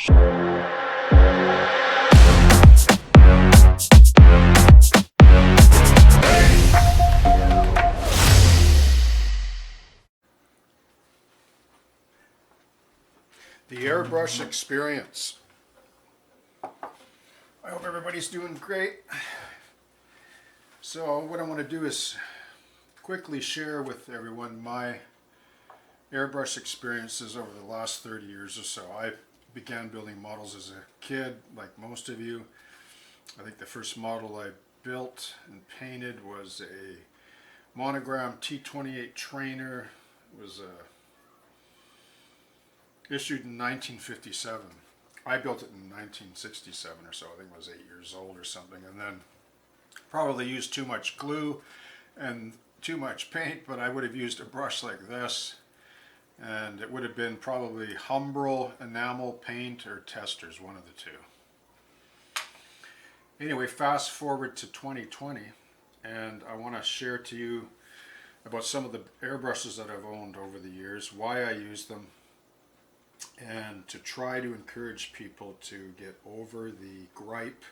The Airbrush Experience. I hope everybody's doing great. So what I want to do is quickly share with everyone my airbrush experiences over the last 30 years or so. I began building models as a kid, like most of you. I think the first model I built and painted was a monogram T28 trainer. It was issued in 1957. I built it in 1967 or so. I think I was 8 years old or something, and then probably used too much glue and too much paint, but I would have used a brush like this, and it would have been probably Humbrol enamel paint or Testors, one of the two. Anyway, fast forward to 2020, and I want to share to you about some of the airbrushes that I've owned over the years, why I use them, and to try to encourage people to get over the gripe,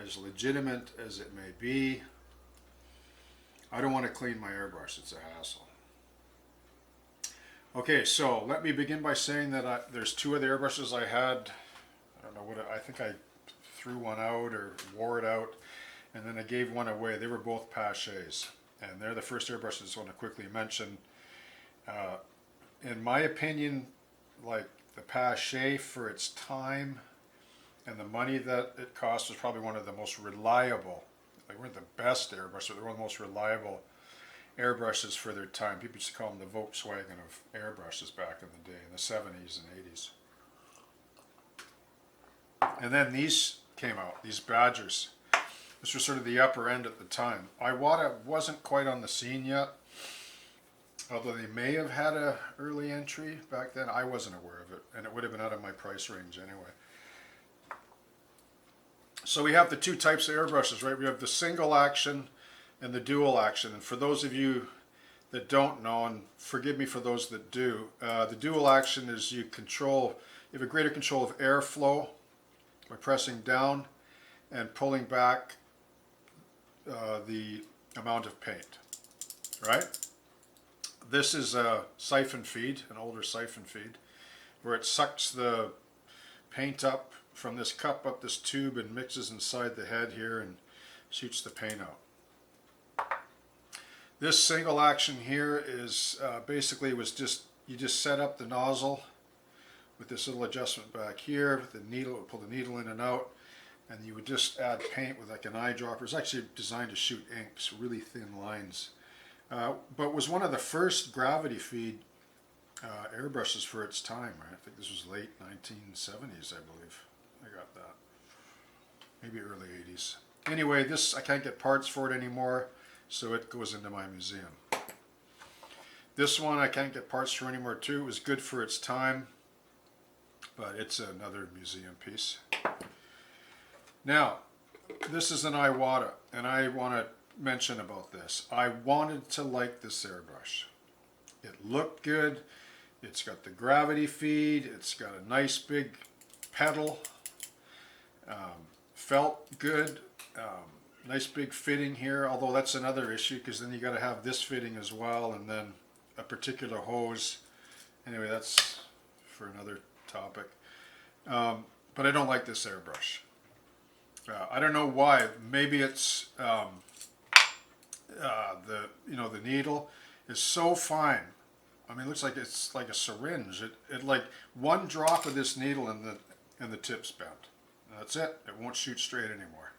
as legitimate as it may be. I don't want to clean my airbrush, it's a hassle. Okay, so let me begin by saying that there's two other airbrushes I had. I don't know what, I think I threw one out or wore it out, and then I gave one away. They were both Pachets, and they're the first airbrushes I just want to quickly mention. In my opinion, like the Pachet for its time and the money that it cost was probably one of the most reliable, they weren't the best airbrushes, but they were one of the most reliable airbrushes for their time. People used to call them the Volkswagen of airbrushes back in the day, in the 70s and 80s. And then these came out, these Badgers. This was sort of the upper end at the time. Iwata wasn't quite on the scene yet, although they may have had an early entry back then. I wasn't aware of it, and it would have been out of my price range anyway. So we have the two types of airbrushes, right? We have the single action and the dual action. And for those of you that don't know, and forgive me for those that do, the dual action is you have a greater control of airflow by pressing down and pulling back the amount of paint, right? This is a siphon feed, an older siphon feed, where it sucks the paint up from this cup up this tube and mixes inside the head here and shoots the paint out. This single action here is basically you just set up the nozzle with this little adjustment back here with the needle, pull the needle in and out, and you would just add paint with like an eyedropper. It's actually designed to shoot inks, really thin lines. But was one of the first gravity feed airbrushes for its time. Right? I think this was late 1970s, I believe. I got that. Maybe early 80s. Anyway, this I can't get parts for it anymore, so it goes into my museum. This one I can't get parts for anymore too. It was good for its time, but it's another museum piece. Now, this is an Iwata, and I want to mention about this. I wanted to like this airbrush. It looked good. It's got the gravity feed. It's got a nice big pedal. Felt good. Nice big fitting here, although that's another issue because then you got to have this fitting as well, and then a particular hose. Anyway, that's for another topic. But I don't like this airbrush. I don't know why. Maybe it's the needle is so fine. I mean, it looks like it's like a syringe. It like one drop of this needle and the tip's bent. That's it. It won't shoot straight anymore.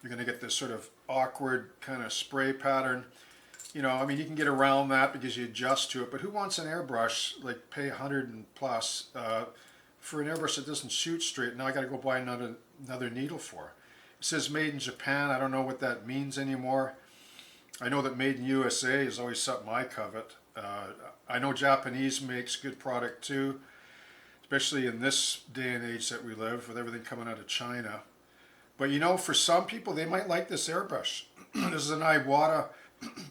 You're going to get this sort of awkward kind of spray pattern. You know, I mean, you can get around that because you adjust to it, but who wants an airbrush, like pay 100 and plus for an airbrush that doesn't shoot straight? Now I got to go buy another needle for. It says made in Japan. I don't know what that means anymore. I know that made in USA is always something I covet. I know Japanese makes good product too, especially in this day and age that we live with everything coming out of China. But you know, for some people, they might like this airbrush. This is an Iwata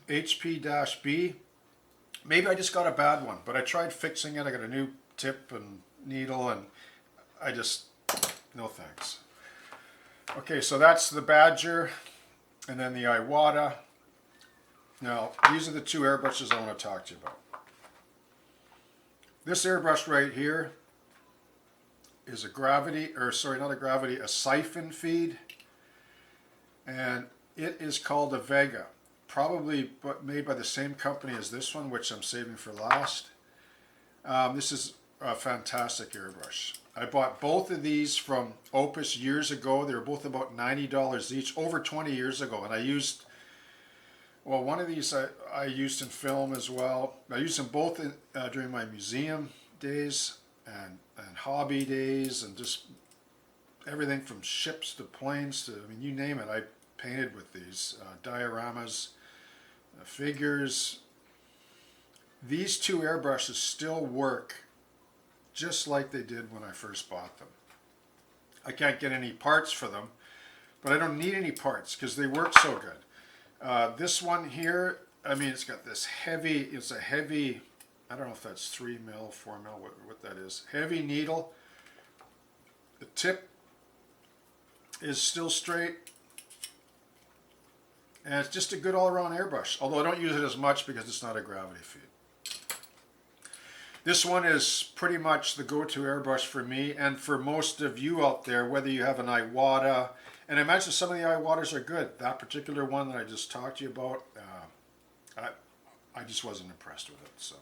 HP-B. Maybe I just got a bad one, but I tried fixing it. I got a new tip and needle, and I just, no thanks. Okay, so that's the Badger, and then the Iwata. Now, these are the two airbrushes I want to talk to you about. This airbrush right here is a gravity, or sorry, not a gravity, a siphon feed, and it is called a Vega. Probably made by the same company as this one, which I'm saving for last. This is a fantastic airbrush. I bought both of these from Opus years ago. They were both about $90 each, over 20 years ago. And I used, well, one of these I used in film as well. I used them both during my museum days and hobby days, and just everything from ships to planes to, I mean, you name it, I painted with these. Dioramas, figures. These two airbrushes still work just like they did when I first bought them. I can't get any parts for them, but I don't need any parts because they work so good. This one here, I mean, it's got this heavy, it's a heavy, I don't know if that's 3 mil, 4 mil, what that is. Heavy needle. The tip is still straight. And it's just a good all-around airbrush, although I don't use it as much because it's not a gravity feed. This one is pretty much the go-to airbrush for me and for most of you out there, whether you have an Iwata, and I imagine some of the Iwatas are good. That particular one that I just talked to you about, I just wasn't impressed with it. So,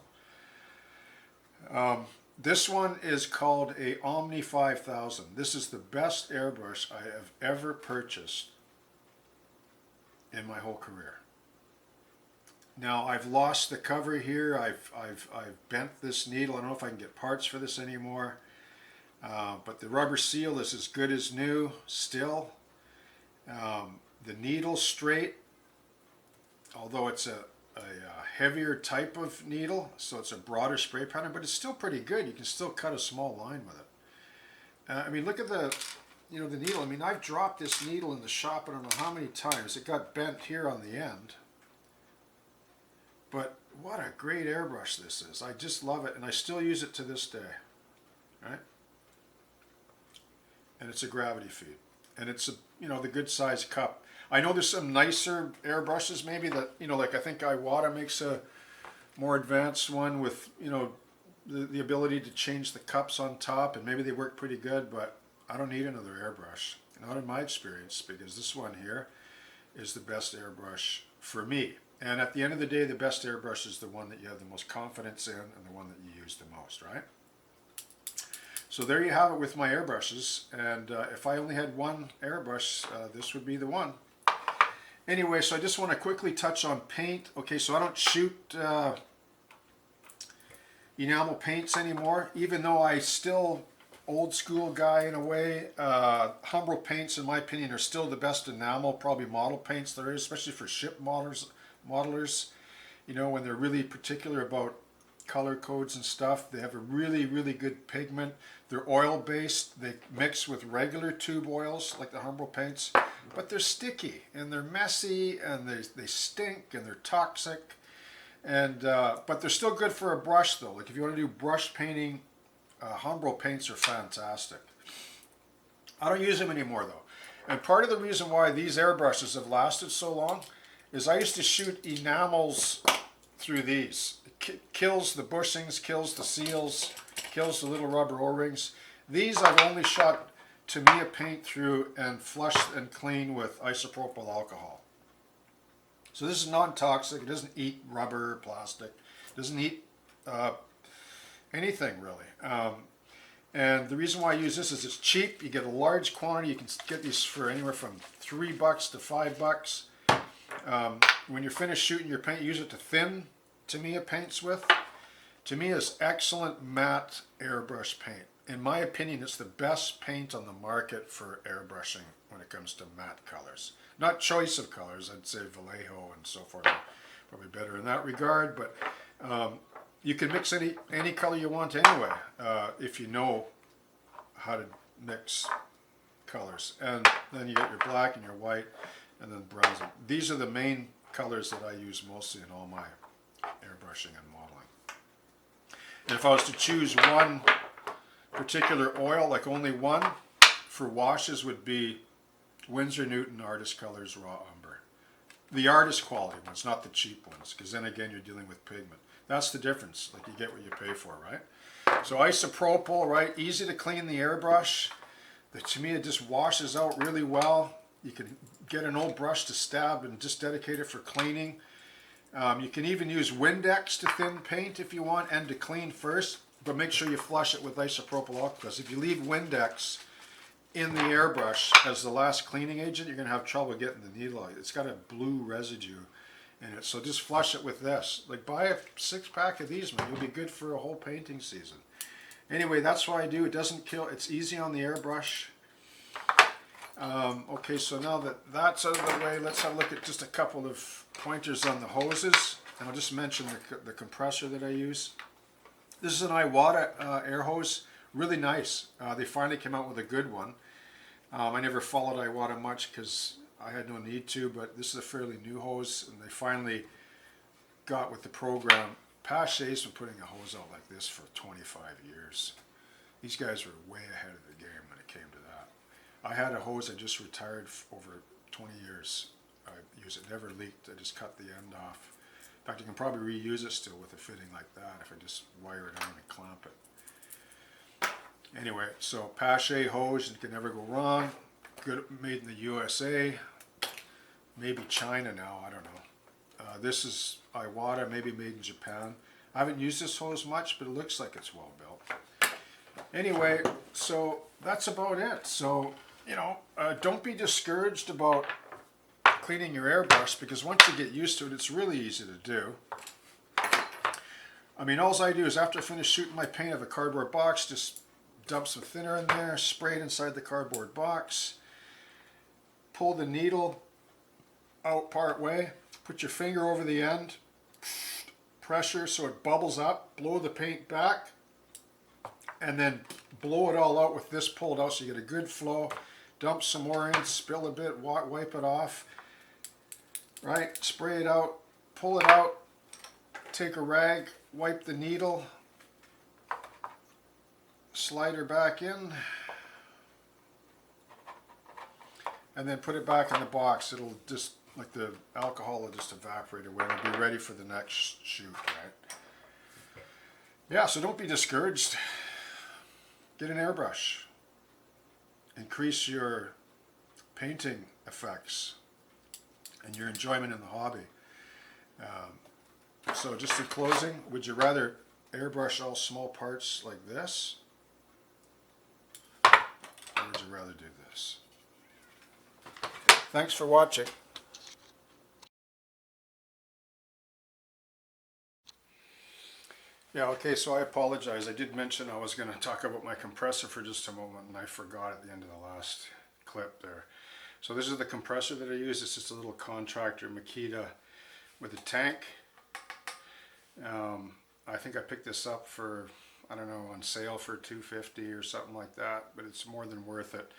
this one is called a Omni 5000. This is the best airbrush I have ever purchased in my whole career. Now I've lost the cover here. I've bent this needle. I don't know if I can get parts for this anymore. But the rubber seal is as good as new still. The needle's straight, although it's a heavier type of needle, so it's a broader spray pattern, but it's still pretty good. You can still cut a small line with it. I mean, look at the needle. I mean, I've dropped this needle in the shop I don't know how many times. It got bent here on the end. But what a great airbrush this is. I just love it, and I still use it to this day. Right? And it's a gravity feed. And it's a, the good size cup. I know there's some nicer airbrushes maybe that, like I think Iwata makes a more advanced one with, the ability to change the cups on top, and maybe they work pretty good, but I don't need another airbrush. Not in my experience, because this one here is the best airbrush for me. And at the end of the day, the best airbrush is the one that you have the most confidence in and the one that you use the most, right? So there you have it with my airbrushes. And if I only had one airbrush, this would be the one. Anyway, so I just want to quickly touch on paint. Okay, so I don't shoot enamel paints anymore, even though I still old school guy in a way. Humbrol paints, in my opinion, are still the best enamel, probably model paints there is, especially for ship modelers, when they're really particular about color codes and stuff. They have a really, really good pigment. They're oil based. They mix with regular tube oils like the Humbrol paints, but they're sticky and they're messy and they stink and they're toxic. And but they're still good for a brush though. Like if you want to do brush painting, Humbrol paints are fantastic. I don't use them anymore though. And part of the reason why these airbrushes have lasted so long is I used to shoot enamels through these. It kills the bushings, kills the seals, kills the little rubber O-rings. These I've only shot Tamiya paint through and flushed and cleaned with isopropyl alcohol. So this is non-toxic. It doesn't eat rubber or plastic. It doesn't eat anything really. And the reason why I use this is it's cheap. You get a large quantity. You can get these for anywhere from $3 to $5. When you're finished shooting your paint, use it to thin Tamiya paints with. Tamiya is excellent matte airbrush paint. In my opinion, it's the best paint on the market for airbrushing when it comes to matte colors. Not choice of colors, I'd say Vallejo and so forth are probably better in that regard, but you can mix any color you want anyway, if you know how to mix colors. And then you get your black and your white and then browns. These are the main colors that I use mostly in all my airbrushing and modeling. And if I was to choose one particular oil, like only one for washes would be Winsor Newton Artist Colors Raw Umber. The artist quality ones, not the cheap ones, because then again you're dealing with pigment. That's the difference, like you get what you pay for, right? So isopropyl, right, easy to clean the airbrush. To me it just washes out really well. You can get an old brush to stab and just dedicate it for cleaning. You can even use Windex to thin paint if you want and to clean first, but make sure you flush it with isopropyl alcohol, because if you leave Windex in the airbrush as the last cleaning agent, you're going to have trouble getting the needle out. It's got a blue residue in it, so just flush it with this. Like buy a 6-pack of these, man. You'll be good for a whole painting season. Anyway, that's what I do. It doesn't kill. It's easy on the airbrush. Okay, so now that that's out of the way, let's have a look at just a couple of pointers on the hoses. And I'll just mention the compressor that I use. This is an Iwata air hose. Really nice. They finally came out with a good one. I never followed Iwata much because I had no need to, but this is a fairly new hose, and they finally got with the program. Pache's been putting a hose out like this for 25 years. These guys were way ahead of the game when it came to that. I had a hose I just retired over 20 years. I use it, never leaked. I just cut the end off. In fact, you can probably reuse it still with a fitting like that if I just wire it on and clamp it. Anyway, so Pache hose, you can never go wrong. Good, made in the USA, maybe China now, I don't know. This is Iwata, maybe made in Japan. I haven't used this hose much, but it looks like it's well built. Anyway, so that's about it. So, you know, don't be discouraged about cleaning your airbrush, because once you get used to it, it's really easy to do. I mean, all I do is after I finish shooting my paint, I have a cardboard box, just dump some thinner in there, spray it inside the cardboard box, pull the needle out part way, put your finger over the end, pressure so it bubbles up, blow the paint back, and then blow it all out with this pulled out so you get a good flow. Dump some more in, spill a bit, wipe it off, right? Spray it out, pull it out, take a rag, wipe the needle, slide her back in, and then put it back in the box. It'll just, like the alcohol will just evaporate away and it'll be ready for the next shoot, right? Yeah, so don't be discouraged. Get an airbrush. Increase your painting effects and your enjoyment in the hobby. So just in closing, would you rather airbrush all small parts like this, or would you rather do this? Thanks for watching. Yeah, okay, so I apologize. I did mention I was going to talk about my compressor for just a moment, and I forgot at the end of the last clip there. So this is the compressor that I use. It's just a little contractor Makita with a tank. I think I picked this up for, I don't know, on sale for $250 or something like that, but it's more than worth it.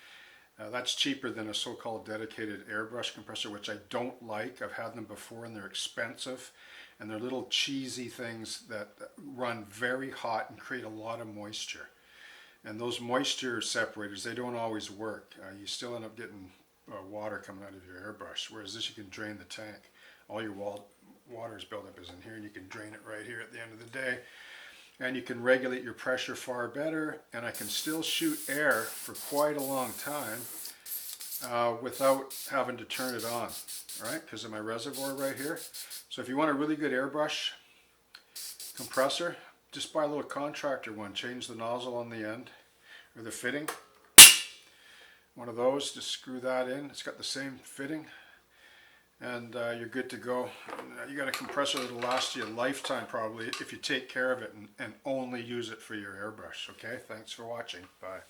That's cheaper than a so-called dedicated airbrush compressor, which I don't like. I've had them before and they're expensive. And they're little cheesy things that run very hot and create a lot of moisture. And those moisture separators, they don't always work. You still end up getting water coming out of your airbrush, whereas this you can drain the tank. All your water's buildup is in here, and you can drain it right here at the end of the day. And you can regulate your pressure far better, and I can still shoot air for quite a long time without having to turn it on, right? Because of my reservoir right here. So if you want a really good airbrush compressor, just buy a little contractor one. Change the nozzle on the end, or the fitting. One of those, just screw that in. It's got the same fitting, and you're good to go. You got a compressor that'll last you a lifetime probably if you take care of it and only use it for your airbrush. Okay, thanks for watching. Bye.